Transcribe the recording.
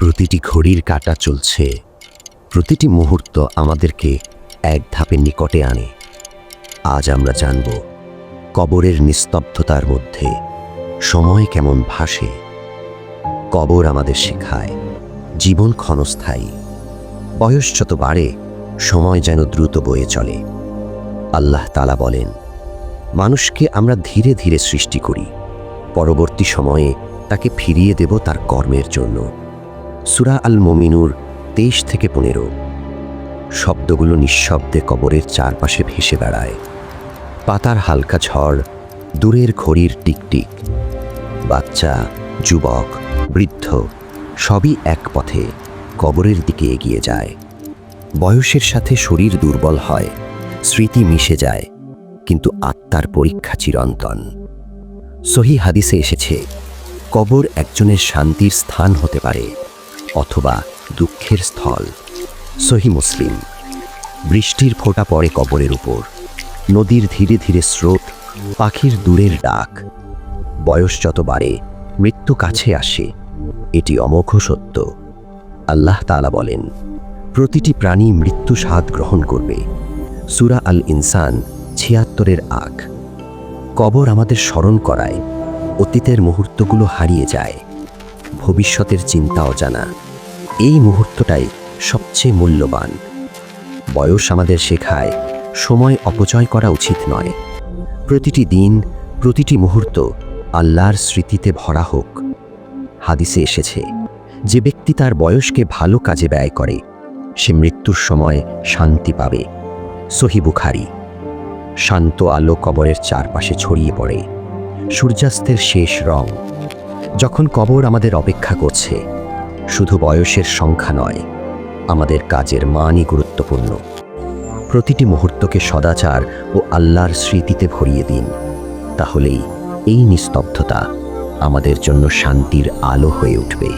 প্রতিটি ঘড়ির কাঁটা চলছে, প্রতিটি মুহূর্ত আমাদেরকে এক ধাপের নিকটে আনে। আজ আমরা জানব কবরের নিস্তব্ধতার মধ্যে সময় কেমন ভাসে। কবর আমাদের শেখায় জীবন ক্ষণস্থায়ী, বয়স যত বাড়ে সময় যেন দ্রুত বয়ে চলে। আল্লাহ তাআলা বলেন, মানুষকে আমরা ধীরে ধীরে সৃষ্টি করি, পরবর্তী সময়ে তাকে ফিরিয়ে দেব তার কর্মের জন্য। সূরা আল মুমিনুর 23-15। শব্দগুলো নিঃশব্দে কবরের চারপাশে ভেসে বেড়ায়। পাতার হালকা ঝড়, দূরের ঘড়ির টিকটিক। বাচ্চা, যুবক, বৃদ্ধ সবই এক পথে কবরের দিকে এগিয়ে যায়। বয়সের সাথে শরীর দুর্বল হয়, স্মৃতি মিশে যায়, কিন্তু আত্মার পরীক্ষা চিরন্তন। সহিহ হাদিসে এসেছে, কবর একজনের শান্তির স্থান হতে পারে অথবা দুঃখের স্থল। সহিহ মুসলিম। বৃষ্টির ফোঁটা পড়ে কবরের উপর, নদীর ধীরে ধীরে স্রোত, পাখির দূরের ডাক। বয়স যত বাড়ে মৃত্যু কাছে আসে, এটি অমোঘ সত্য। আল্লাহ তাআলা বলেন, প্রতিটি প্রাণী মৃত্যু স্বাদ গ্রহণ করবে। সূরা আল ইনসান ৭৬। কবর আমাদের স্মরণ করায় অতীতের মুহূর্তগুলো হারিয়ে যায়, ভবিষ্যতের চিন্তা অজানা। এই মুহূর্তটাই সবচেয়ে মূল্যবান। বয়স আমাদের শেখায় সময় অপচয় করা উচিত নয়। প্রতিটি দিন, প্রতিটি মুহূর্ত আল্লাহর স্মৃতিতে ভরা হোক। হাদিসে এসেছে, যে ব্যক্তি তার বয়সকে ভালো কাজে ব্যয় করে সে মৃত্যুর সময় শান্তি পাবে। সহিহ বুখারী। শান্ত আলো কবরের চারপাশে ছড়িয়ে পড়ে, সূর্যাস্তের শেষ রং। যখন কবর আমাদের অপেক্ষা করছে, শুধু বয়সের সংখ্যা নয়, আমাদের কাজের মানই গুরুত্বপূর্ণ। প্রতিটি মুহূর্তকে সদাচার ও আল্লাহর স্মৃতিতে ভরিয়ে দিন, তাহলেই এই নিস্তব্ধতা আমাদের জন্য শান্তির আলো হয়ে উঠবে।